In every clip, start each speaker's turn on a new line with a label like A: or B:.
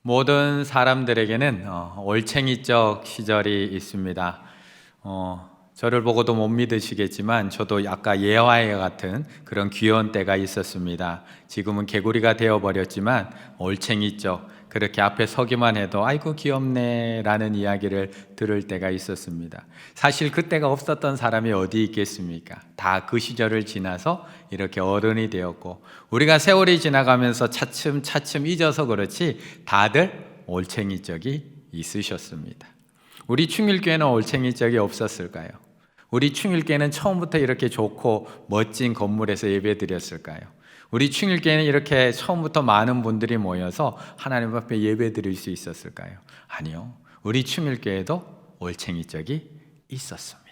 A: 모든 사람들에게는 올챙이적 시절이 있습니다. 저를 보고도 못 믿으시겠지만 저도 아까 예화와 같은 그런 귀여운 때가 있었습니다. 지금은 개구리가 되어버렸지만 올챙이적, 그렇게 앞에 서기만 해도 아이고 귀엽네 라는 이야기를 들을 때가 있었습니다. 사실 그때가 없었던 사람이 어디 있겠습니까? 다 그 시절을 지나서 이렇게 어른이 되었고, 우리가 세월이 지나가면서 차츰 잊어서 그렇지 다들 올챙이적이 있으셨습니다. 우리 충일교회는 올챙이적이 없었을까요? 우리 충일교회는 처음부터 이렇게 좋고 멋진 건물에서 예배드렸을까요? 우리 충일교회는 이렇게 처음부터 많은 분들이 모여서 하나님 앞에 예배드릴 수 있었을까요? 아니요. 우리 충일교회도 올챙이적이 있었습니다.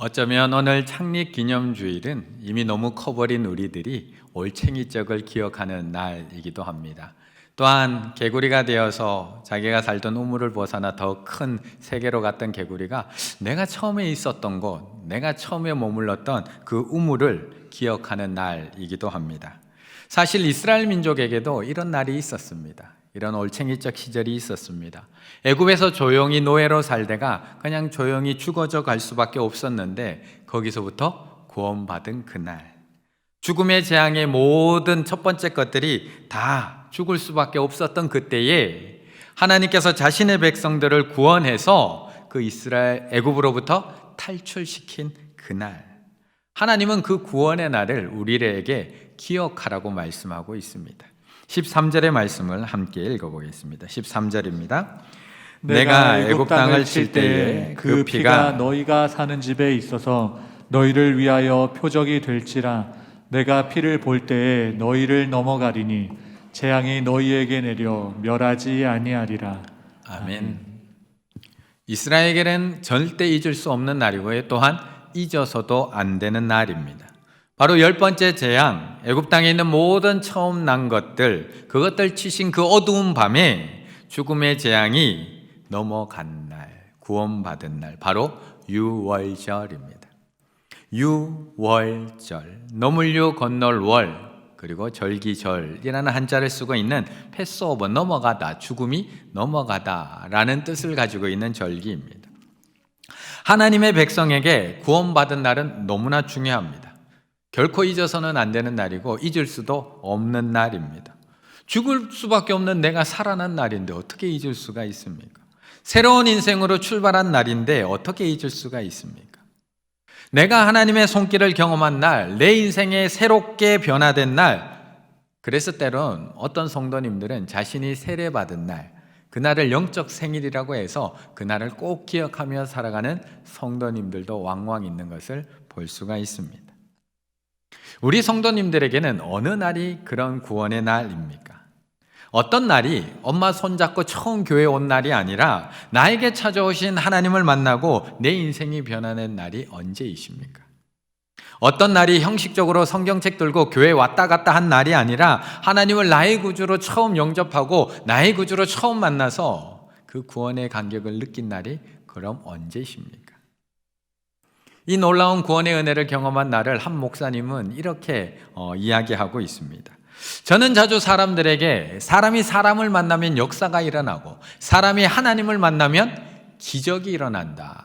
A: 어쩌면 오늘 창립기념주일은 이미 너무 커버린 우리들이 올챙이적을 기억하는 날이기도 합니다. 또한 개구리가 되어서 자기가 살던 우물을 벗어나 더 큰 세계로 갔던 개구리가 내가 처음에 있었던 곳, 내가 처음에 머물렀던 그 우물을 기억하는 날이기도 합니다. 사실 이스라엘 민족에게도 이런 날이 있었습니다. 이런 올챙이적 시절이 있었습니다. 애굽에서 조용히 노예로 살다가 그냥 조용히 죽어져 갈 수밖에 없었는데, 거기서부터 구원받은 그날, 죽음의 재앙의 모든 첫 번째 것들이 다 죽을 수밖에 없었던 그때에 하나님께서 자신의 백성들을 구원해서 그 이스라엘 애굽으로부터 탈출시킨 그날, 하나님은 그 구원의 날을 우리에게 기억하라고 말씀하고 있습니다. 13절의 말씀을 함께 읽어보겠습니다. 13절입니다. 내가 애굽 땅을 칠 때에 그 피가
B: 너희가 사는 집에 있어서 너희를 위하여 표적이 될지라. 내가 피를 볼 때에 너희를 넘어가리니 재앙이 너희에게 내려 멸하지 아니하리라.
A: 아멘. 이스라엘에게는 절대 잊을 수 없는 날이고 또한 잊어서도 안 되는 날입니다. 바로 10번째 재앙, 애굽 땅에 있는 모든 처음 난 것들, 그것들 치신 그 어두운 밤에 죽음의 재앙이 넘어간 날, 구원받은 날, 바로 유월절입니다. 유월절, 넘을유 건널 월, 그리고 절기절이라는 한자를 쓰고 있는 패스오버, 넘어가다, 죽음이 넘어가다 라는 뜻을 가지고 있는 절기입니다. 하나님의 백성에게 구원받은 날은 너무나 중요합니다. 결코 잊어서는 안 되는 날이고 잊을 수도 없는 날입니다. 죽을 수밖에 없는 내가 살아난 날인데 어떻게 잊을 수가 있습니까? 새로운 인생으로 출발한 날인데 어떻게 잊을 수가 있습니까? 내가 하나님의 손길을 경험한 날, 내 인생에 새롭게 변화된 날, 그래서 때론 어떤 성도님들은 자신이 세례받은 날, 그날을 영적 생일이라고 해서 그날을 꼭 기억하며 살아가는 성도님들도 왕왕 있는 것을 볼 수가 있습니다. 우리 성도님들에게는 어느 날이 그런 구원의 날입니까? 어떤 날이 엄마 손잡고 처음 교회에 온 날이 아니라 나에게 찾아오신 하나님을 만나고 내 인생이 변화된 날이 언제이십니까? 어떤 날이 형식적으로 성경책 들고 교회에 왔다 갔다 한 날이 아니라 하나님을 나의 구주로 처음 영접하고 나의 구주로 처음 만나서 그 구원의 감격을 느낀 날이 그럼 언제십니까? 이 놀라운 구원의 은혜를 경험한 날을 한 목사님은 이렇게 이야기하고 있습니다. 저는 자주 사람들에게 사람이 사람을 만나면 역사가 일어나고 사람이 하나님을 만나면 기적이 일어난다는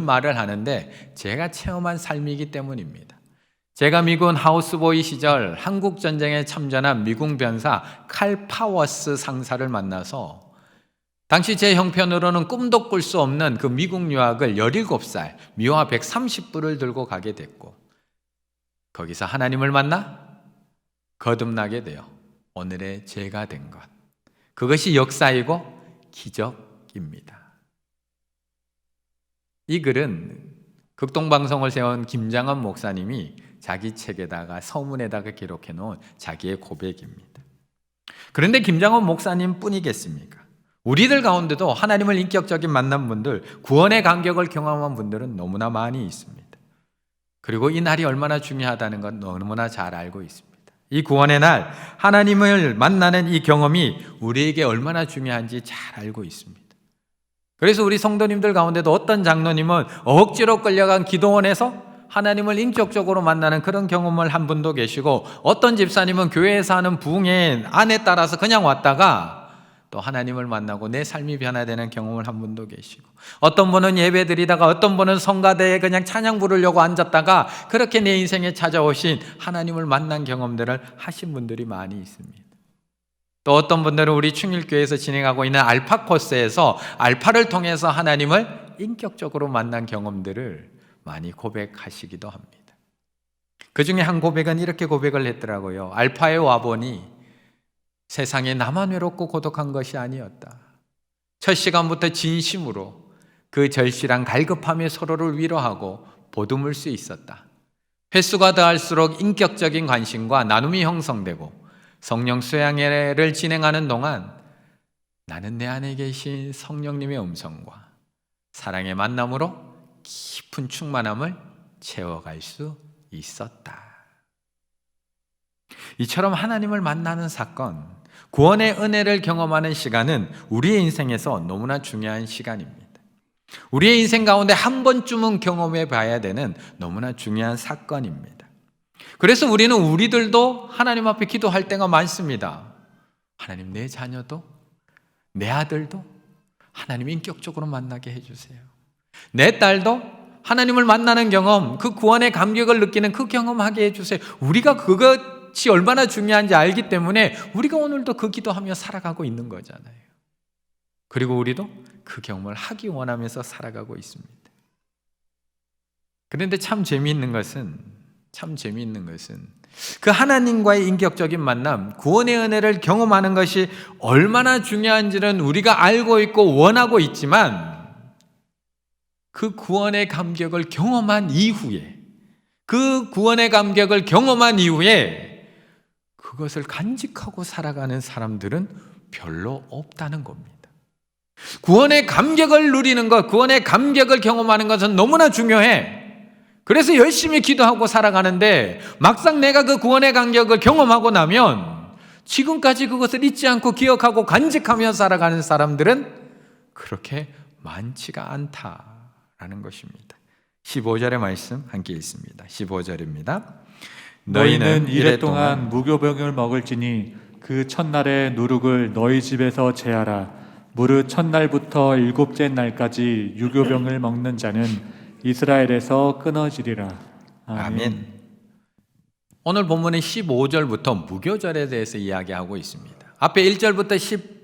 A: 말을 하는데 제가 체험한 삶이기 때문입니다. 제가 미군 하우스보이 시절 한국 전쟁에 참전한 미군 병사 칼 파워스 상사를 만나서 당시 제 형편으로는 꿈도 꿀 수 없는 그 미국 유학을 17살 미화 130불을 들고 가게 됐고, 거기서 하나님을 만나 거듭나게 되어 오늘의 제가 된 것, 그것이 역사이고 기적입니다. 이 글은 극동방송을 세운 김장원 목사님이 자기 책에다가 서문에다가 기록해 놓은 자기의 고백입니다. 그런데 김장원 목사님 뿐이겠습니까? 우리들 가운데도 하나님을 인격적인 만난 분들, 구원의 감격을 경험한 분들은 너무나 많이 있습니다. 그리고 이 날이 얼마나 중요하다는 건 너무나 잘 알고 있습니다. 이 구원의 날, 하나님을 만나는 이 경험이 우리에게 얼마나 중요한지 잘 알고 있습니다. 그래서 우리 성도님들 가운데도 어떤 장로님은 억지로 끌려간 기도원에서 하나님을 인격적으로 만나는 그런 경험을 한 분도 계시고, 어떤 집사님은 교회에서 하는 부흥의 안에 따라서 그냥 왔다가 또 하나님을 만나고 내 삶이 변화되는 경험을 한 분도 계시고, 어떤 분은 예배 드리다가 어떤 분은 성가대에 그냥 찬양 부르려고 앉았다가 그렇게 내 인생에 찾아오신 하나님을 만난 경험들을 하신 분들이 많이 있습니다. 또 어떤 분들은 우리 충일교회에서 진행하고 있는 알파 코스에서 알파를 통해서 하나님을 인격적으로 만난 경험들을 많이 고백하시기도 합니다. 그 중에 한 고백은 이렇게 고백을 했더라고요. 알파에 와보니 세상에 나만 외롭고 고독한 것이 아니었다. 첫 시간부터 진심으로 그 절실한 갈급함에 서로를 위로하고 보듬을 수 있었다. 횟수가 더할수록 인격적인 관심과 나눔이 형성되고 성령 수양회를 진행하는 동안 나는 내 안에 계신 성령님의 음성과 사랑의 만남으로 깊은 충만함을 채워갈 수 있었다. 이처럼 하나님을 만나는 사건, 구원의 은혜를 경험하는 시간은 우리의 인생에서 너무나 중요한 시간입니다. 우리의 인생 가운데 한 번쯤은 경험해 봐야 되는 너무나 중요한 사건입니다. 그래서 우리들도 하나님 앞에 기도할 때가 많습니다. 하나님, 내 자녀도, 내 아들도 하나님 인격적으로 만나게 해주세요. 내 딸도 하나님을 만나는 경험, 그 구원의 감격을 느끼는 그 경험하게 해주세요. 우리가 그것이 얼마나 중요한지 알기 때문에 우리가 오늘도 그 기도하며 살아가고 있는 거잖아요. 그리고 우리도 그 경험을 하기 원하면서 살아가고 있습니다. 그런데 참 재미있는 것은 그 하나님과의 인격적인 만남, 구원의 은혜를 경험하는 것이 얼마나 중요한지는 우리가 알고 있고 원하고 있지만, 그 구원의 감격을 경험한 이후에 그것을 간직하고 살아가는 사람들은 별로 없다는 겁니다. 구원의 감격을 누리는 것, 구원의 감격을 경험하는 것은 너무나 중요해. 그래서 열심히 기도하고 살아가는데 막상 내가 그 구원의 감격을 경험하고 나면 지금까지 그것을 잊지 않고 기억하고 간직하며 살아가는 사람들은 그렇게 많지가 않다라는 것입니다. 15절의 말씀 함께 읽습니다. 15절입니다.
B: 너희는 이래 동안 무교병을 먹을지니 그 첫날에 누룩을 너희 집에서 제하라. 무릇 첫날부터 일곱째 날까지 유교병을 먹는 자는 이스라엘에서 끊어지리라.
A: 아멘. 오늘 본문은 15절부터 무교절에 대해서 이야기하고 있습니다. 앞에 1절부터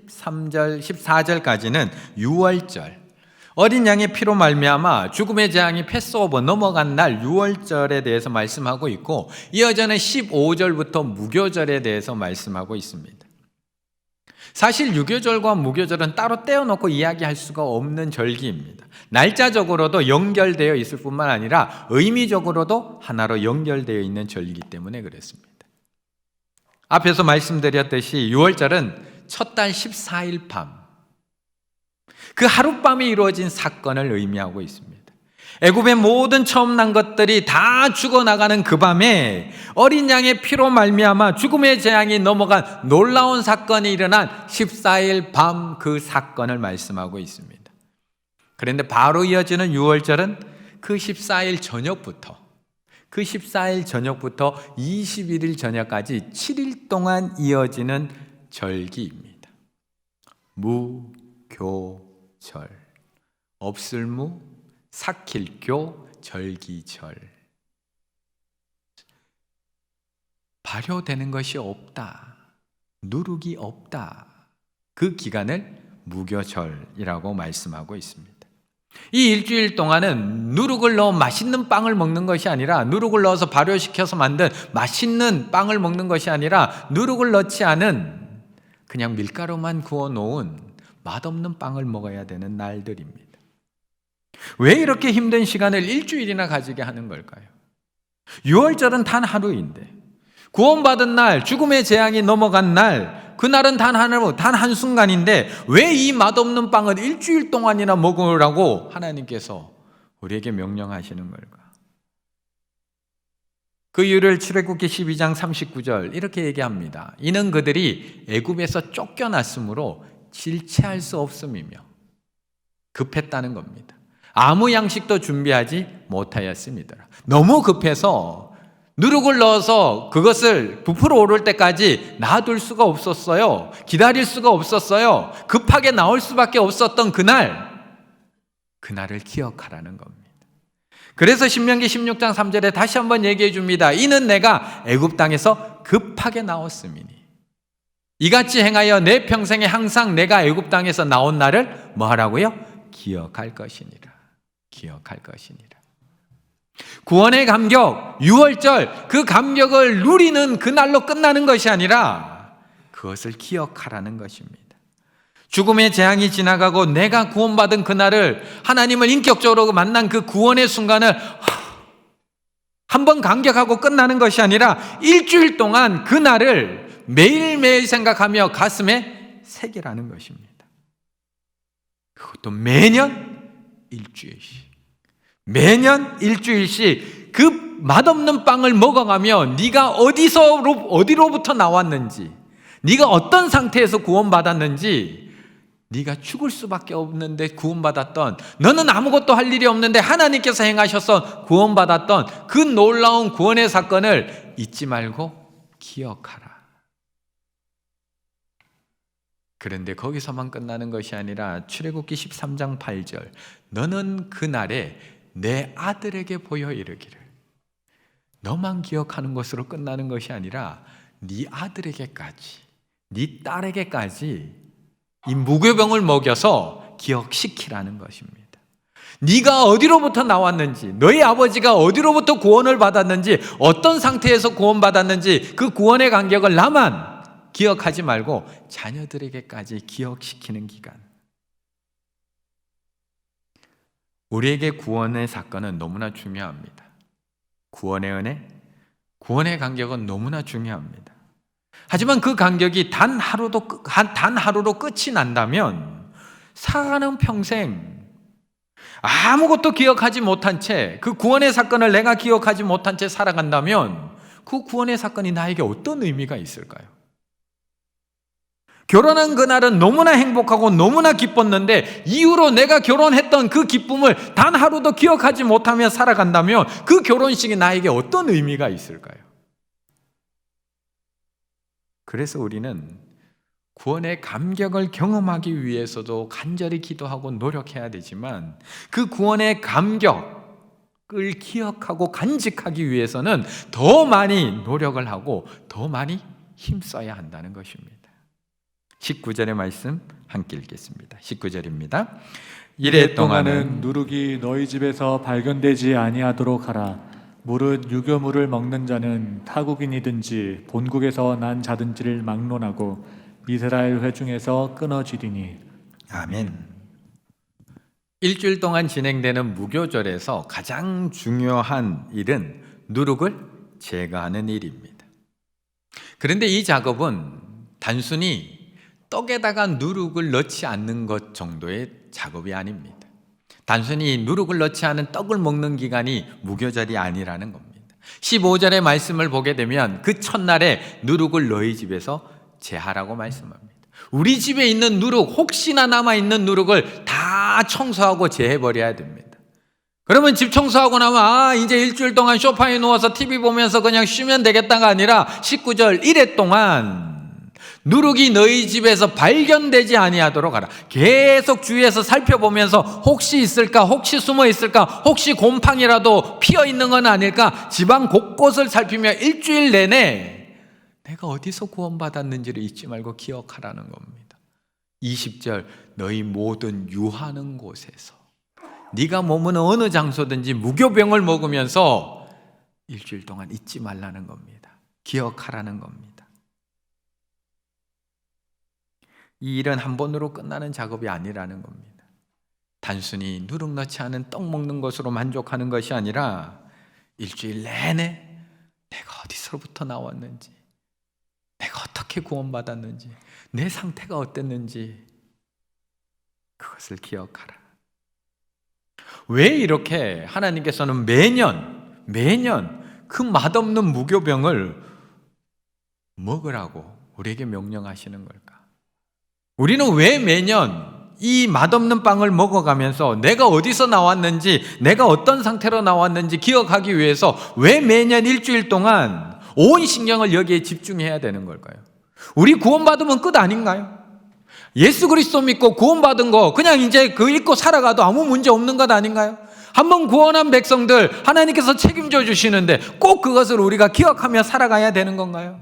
A: 13절, 14절까지는 유월절, 어린 양의 피로 말미암아 죽음의 재앙이 패스오버 넘어간 날 유월절에 대해서 말씀하고 있고, 이어져는 15절부터 무교절에 대해서 말씀하고 있습니다. 사실 유교절과 무교절은 따로 떼어놓고 이야기할 수가 없는 절기입니다. 날짜적으로도 연결되어 있을 뿐만 아니라 의미적으로도 하나로 연결되어 있는 절기이기 때문에 그렇습니다. 앞에서 말씀드렸듯이 유월절은 첫 달 14일 밤, 그 하룻밤에 이루어진 사건을 의미하고 있습니다. 애굽의 모든 처음 난 것들이 다 죽어나가는 그 밤에 어린 양의 피로 말미암아 죽음의 재앙이 넘어간 놀라운 사건이 일어난 14일 밤, 그 사건을 말씀하고 있습니다. 그런데 바로 이어지는 유월절은 그 14일 저녁부터 21일 저녁까지 7일 동안 이어지는 절기입니다. 무교절, 없을무, 사킬교, 절기절. 발효되는 것이 없다, 누룩이 없다, 그 기간을 무교절이라고 말씀하고 있습니다. 이 일주일 동안은 누룩을 넣어 맛있는 빵을 먹는 것이 아니라, 누룩을 넣어서 발효시켜서 만든 맛있는 빵을 먹는 것이 아니라, 누룩을 넣지 않은 그냥 밀가루만 구워 놓은 맛없는 빵을 먹어야 되는 날들입니다. 왜 이렇게 힘든 시간을 일주일이나 가지게 하는 걸까요? 유월절은 단 하루인데, 구원받은 날, 죽음의 재앙이 넘어간 날, 그날은 단 한순간인데 왜 이 맛없는 빵을 일주일 동안이나 먹으라고 하나님께서 우리에게 명령하시는 걸까? 그 이유를 출애굽기 12장 39절 이렇게 얘기합니다. 이는 그들이 애굽에서 쫓겨났으므로 질체할 수 없음이며, 급했다는 겁니다. 아무 양식도 준비하지 못하였습니다. 너무 급해서 누룩을 넣어서 그것을 부풀어 오를 때까지 놔둘 수가 없었어요. 기다릴 수가 없었어요. 급하게 나올 수밖에 없었던 그날을 기억하라는 겁니다. 그래서 신명기 16장 3절에 다시 한번 얘기해 줍니다. 이는 내가 애굽 땅에서 급하게 나왔음이니 이같이 행하여 내 평생에 항상 내가 애굽 땅에서 나온 날을 뭐 하라고요? 기억할 것이니라. 기억할 것이니라. 구원의 감격, 유월절, 그 감격을 누리는 그날로 끝나는 것이 아니라 그것을 기억하라는 것입니다. 죽음의 재앙이 지나가고 내가 구원받은 그날을, 하나님을 인격적으로 만난 그 구원의 순간을 한번 감격하고 끝나는 것이 아니라 일주일 동안 그날을 매일매일 생각하며 가슴에 새기라는 것입니다. 그것도 매년 일주일씩. 매년 일주일씩 그 맛없는 빵을 먹어가며 네가 어디로부터 나왔는지, 네가 어떤 상태에서 구원받았는지, 네가 죽을 수밖에 없는데 구원받았던, 너는 아무것도 할 일이 없는데 하나님께서 행하셔서 구원받았던 그 놀라운 구원의 사건을 잊지 말고 기억하라. 그런데 거기서만 끝나는 것이 아니라 출애굽기 13장 8절, 너는 그날에 내 아들에게 보여 이르기를. 너만 기억하는 것으로 끝나는 것이 아니라 네 아들에게까지, 네 딸에게까지 이 무교병을 먹여서 기억시키라는 것입니다. 네가 어디로부터 나왔는지, 너희 아버지가 어디로부터 구원을 받았는지, 어떤 상태에서 구원받았는지 그 구원의 간격을 나만 기억하지 말고 자녀들에게까지 기억시키는 기간. 우리에게 구원의 사건은 너무나 중요합니다. 구원의 은혜, 구원의 간격은 너무나 중요합니다. 하지만 그 간격이 단 하루로 끝이 난다면 살아가는 평생 아무것도 기억하지 못한 채, 그 구원의 사건을 내가 기억하지 못한 채 살아간다면 그 구원의 사건이 나에게 어떤 의미가 있을까요? 결혼한 그날은 너무나 행복하고 너무나 기뻤는데 이후로 내가 결혼했던 그 기쁨을 단 하루도 기억하지 못하며 살아간다면 그 결혼식이 나에게 어떤 의미가 있을까요? 그래서 우리는 구원의 감격을 경험하기 위해서도 간절히 기도하고 노력해야 되지만, 그 구원의 감격을 기억하고 간직하기 위해서는 더 많이 노력을 하고 더 많이 힘써야 한다는 것입니다. 19절의 말씀 함께 읽겠습니다. 19절입니다.
B: 이래 동안은 누룩이 너희 집에서 발견되지 아니하도록 하라. 무릇 유교물을 먹는 자는 타국인이든지 본국에서 난 자든지를 막론하고 이스라엘 회중에서 끊어지리니.
A: 아멘. 일주일 동안 진행되는 무교절에서 가장 중요한 일은 누룩을 제거하는 일입니다. 그런데 이 작업은 단순히 떡에다가 누룩을 넣지 않는 것 정도의 작업이 아닙니다. 단순히 누룩을 넣지 않은 떡을 먹는 기간이 무교절이 아니라는 겁니다. 15절의 말씀을 보게 되면 그 첫날에 누룩을 너희 집에서 제하라고 말씀합니다. 우리 집에 있는 누룩, 혹시나 남아있는 누룩을 다 청소하고 제해버려야 됩니다. 그러면 집 청소하고 나면 이제 일주일 동안 소파에 누워서 TV 보면서 그냥 쉬면 되겠다가 아니라 19절 이래 동안 누룩이 너희 집에서 발견되지 아니하도록 하라. 계속 주위에서 살펴보면서 혹시 있을까, 혹시 숨어 있을까, 혹시 곰팡이라도 피어 있는 건 아닐까, 집안 곳곳을 살피며 일주일 내내 내가 어디서 구원받았는지를 잊지 말고 기억하라는 겁니다. 20절, 너희 모든 유하는 곳에서, 네가 머무는 어느 장소든지 무교병을 먹으면서 일주일 동안 잊지 말라는 겁니다. 기억하라는 겁니다. 이 일은 한 번으로 끝나는 작업이 아니라는 겁니다. 단순히 누룩넣지 않은 떡 먹는 것으로 만족하는 것이 아니라 일주일 내내 내가 어디서부터 나왔는지, 내가 어떻게 구원받았는지, 내 상태가 어땠는지 그것을 기억하라. 왜 이렇게 하나님께서는 매년 그 맛없는 무교병을 먹으라고 우리에게 명령하시는 걸까? 우리는 왜 매년 이 맛없는 빵을 먹어가면서 내가 어디서 나왔는지, 내가 어떤 상태로 나왔는지 기억하기 위해서 왜 매년 일주일 동안 온 신경을 여기에 집중해야 되는 걸까요? 우리 구원받으면 끝 아닌가요? 예수 그리스도 믿고 구원받은 거 그냥 이제 그 잊고 살아가도 아무 문제 없는 것 아닌가요? 한번 구원한 백성들 하나님께서 책임져 주시는데 꼭 그것을 우리가 기억하며 살아가야 되는 건가요?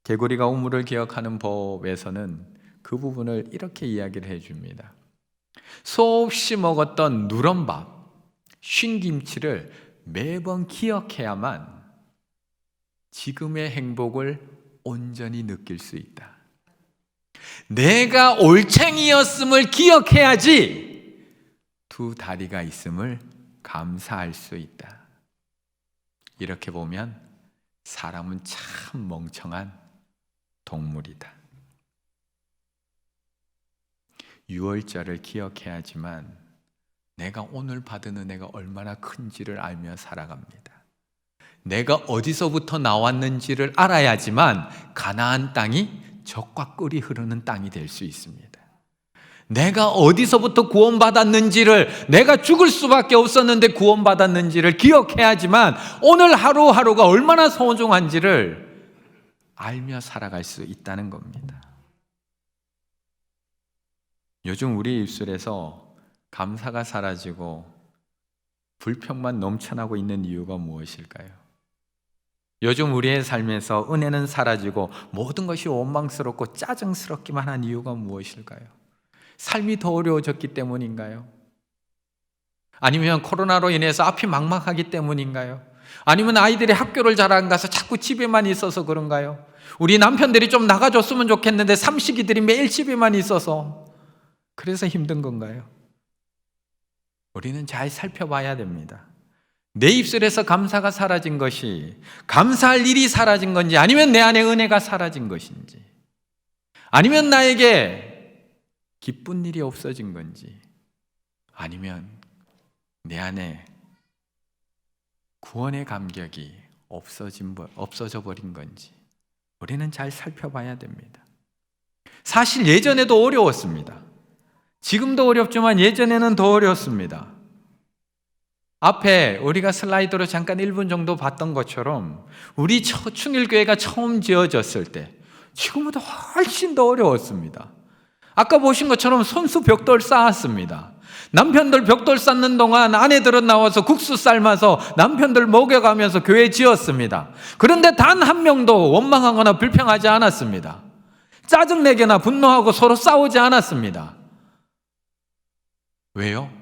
A: 개구리가 우물을 기억하는 법에서는 그 부분을 이렇게 이야기를 해줍니다. 수없이 먹었던 누런밥, 쉰김치를 매번 기억해야만 지금의 행복을 온전히 느낄 수 있다. 내가 올챙이였음을 기억해야지 두 다리가 있음을 감사할 수 있다. 이렇게 보면 사람은 참 멍청한 동물이다. 유월절을 기억해야지만 내가 오늘 받은 은혜가 얼마나 큰지를 알며 살아갑니다. 내가 어디서부터 나왔는지를 알아야지만 가나안 땅이 젖과 꿀이 흐르는 땅이 될 수 있습니다. 내가 어디서부터 구원받았는지를, 내가 죽을 수밖에 없었는데 구원받았는지를 기억해야지만 오늘 하루하루가 얼마나 소중한지를 알며 살아갈 수 있다는 겁니다. 요즘 우리 입술에서 감사가 사라지고 불평만 넘쳐나고 있는 이유가 무엇일까요? 요즘 우리의 삶에서 은혜는 사라지고 모든 것이 원망스럽고 짜증스럽기만 한 이유가 무엇일까요? 삶이 더 어려워졌기 때문인가요? 아니면 코로나로 인해서 앞이 막막하기 때문인가요? 아니면 아이들이 학교를 잘 안 가서 자꾸 집에만 있어서 그런가요? 우리 남편들이 좀 나가줬으면 좋겠는데 삼식이들이 매일 집에만 있어서 그래서 힘든 건가요? 우리는 잘 살펴봐야 됩니다. 내 입술에서 감사가 사라진 것이 감사할 일이 사라진 건지, 아니면 내 안에 은혜가 사라진 것인지, 아니면 나에게 기쁜 일이 없어진 건지, 아니면 내 안에 구원의 감격이 없어져 버린 건지 우리는 잘 살펴봐야 됩니다. 사실 예전에도 어려웠습니다. 지금도 어렵지만 예전에는 더 어려웠습니다. 앞에 우리가 슬라이드로 잠깐 1분 정도 봤던 것처럼 우리 충일교회가 처음 지어졌을 때 지금보다 훨씬 더 어려웠습니다. 아까 보신 것처럼 손수 벽돌 쌓았습니다. 남편들 벽돌 쌓는 동안 아내들은 나와서 국수 삶아서 남편들 먹여가면서 교회 지었습니다. 그런데 단 한 명도 원망하거나 불평하지 않았습니다. 짜증내거나 분노하고 서로 싸우지 않았습니다. 왜요?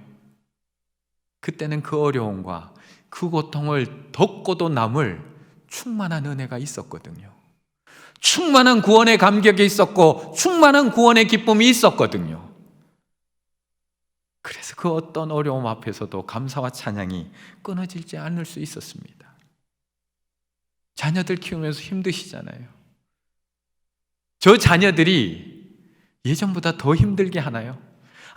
A: 그때는 그 어려움과 그 고통을 덮고도 남을 충만한 은혜가 있었거든요. 충만한 구원의 감격이 있었고 충만한 구원의 기쁨이 있었거든요. 그래서 그 어떤 어려움 앞에서도 감사와 찬양이 끊어지지 않을 수 있었습니다. 자녀들 키우면서 힘드시잖아요. 저 자녀들이 예전보다 더 힘들게 하나요?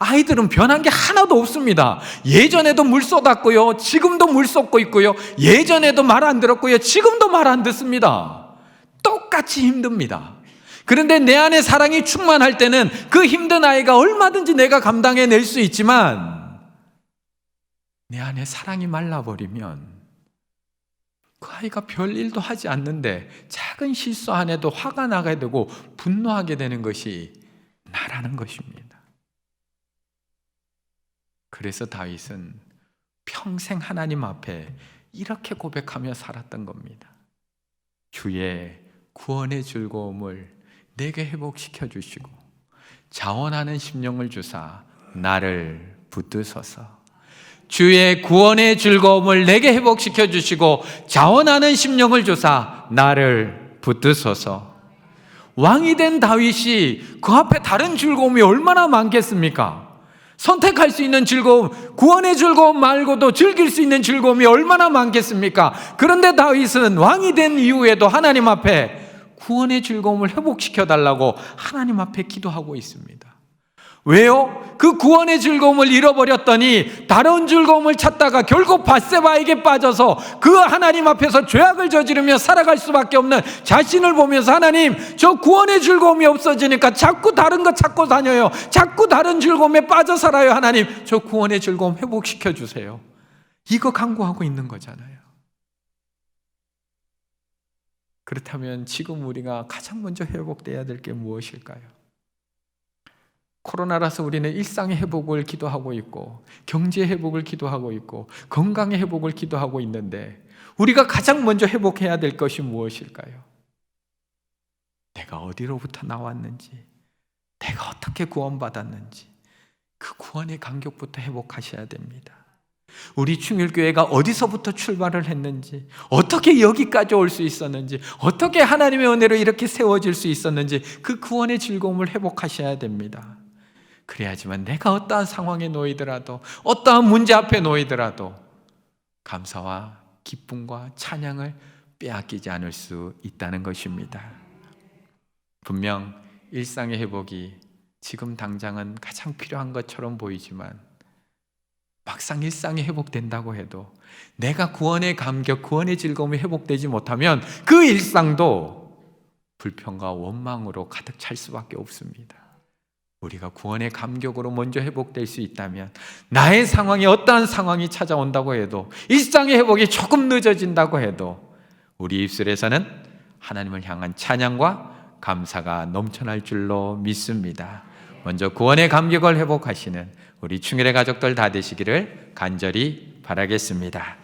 A: 아이들은 변한 게 하나도 없습니다. 예전에도 물 쏟았고요, 지금도 물 쏟고 있고요, 예전에도 말 안 들었고요, 지금도 말 안 듣습니다. 똑같이 힘듭니다. 그런데 내 안에 사랑이 충만할 때는 그 힘든 아이가 얼마든지 내가 감당해낼 수 있지만, 내 안에 사랑이 말라버리면 그 아이가 별일도 하지 않는데 작은 실수 안 해도 화가 나게 되고 분노하게 되는 것이 나라는 것입니다. 그래서 다윗은 평생 하나님 앞에 이렇게 고백하며 살았던 겁니다. 주의 구원의 즐거움을 내게 회복시켜 주시고 자원하는 심령을 주사 나를 붙드소서. 주의 구원의 즐거움을 내게 회복시켜 주시고 자원하는 심령을 주사 나를 붙드소서. 왕이 된 다윗이 그 앞에 다른 즐거움이 얼마나 많겠습니까? 선택할 수 있는 즐거움, 구원의 즐거움 말고도 즐길 수 있는 즐거움이 얼마나 많겠습니까? 그런데 다윗은 왕이 된 이후에도 하나님 앞에 구원의 즐거움을 회복시켜 달라고 하나님 앞에 기도하고 있습니다. 왜요? 그 구원의 즐거움을 잃어버렸더니 다른 즐거움을 찾다가 결국 밧세바에게 빠져서 그 하나님 앞에서 죄악을 저지르며 살아갈 수밖에 없는 자신을 보면서 하나님, 저 구원의 즐거움이 없어지니까 자꾸 다른 거 찾고 다녀요. 자꾸 다른 즐거움에 빠져 살아요. 하나님, 저 구원의 즐거움 회복시켜 주세요. 이거 간구하고 있는 거잖아요. 그렇다면 지금 우리가 가장 먼저 회복돼야 될 게 무엇일까요? 코로나라서 우리는 일상의 회복을 기도하고 있고 경제 회복을 기도하고 있고 건강의 회복을 기도하고 있는데 우리가 가장 먼저 회복해야 될 것이 무엇일까요? 내가 어디로부터 나왔는지, 내가 어떻게 구원받았는지 그 구원의 간격부터 회복하셔야 됩니다. 우리 충일교회가 어디서부터 출발을 했는지, 어떻게 여기까지 올 수 있었는지, 어떻게 하나님의 은혜로 이렇게 세워질 수 있었는지 그 구원의 즐거움을 회복하셔야 됩니다. 그래야지만 내가 어떠한 상황에 놓이더라도, 어떠한 문제 앞에 놓이더라도 감사와 기쁨과 찬양을 빼앗기지 않을 수 있다는 것입니다. 분명 일상의 회복이 지금 당장은 가장 필요한 것처럼 보이지만 막상 일상이 회복된다고 해도 내가 구원의 감격, 구원의 즐거움이 회복되지 못하면 그 일상도 불평과 원망으로 가득 찰 수밖에 없습니다. 우리가 구원의 감격으로 먼저 회복될 수 있다면 나의 상황이 어떠한 상황이 찾아온다고 해도 일상의 회복이 조금 늦어진다고 해도 우리 입술에서는 하나님을 향한 찬양과 감사가 넘쳐날 줄로 믿습니다. 먼저 구원의 감격을 회복하시는 우리 충일의 가족들 다 되시기를 간절히 바라겠습니다.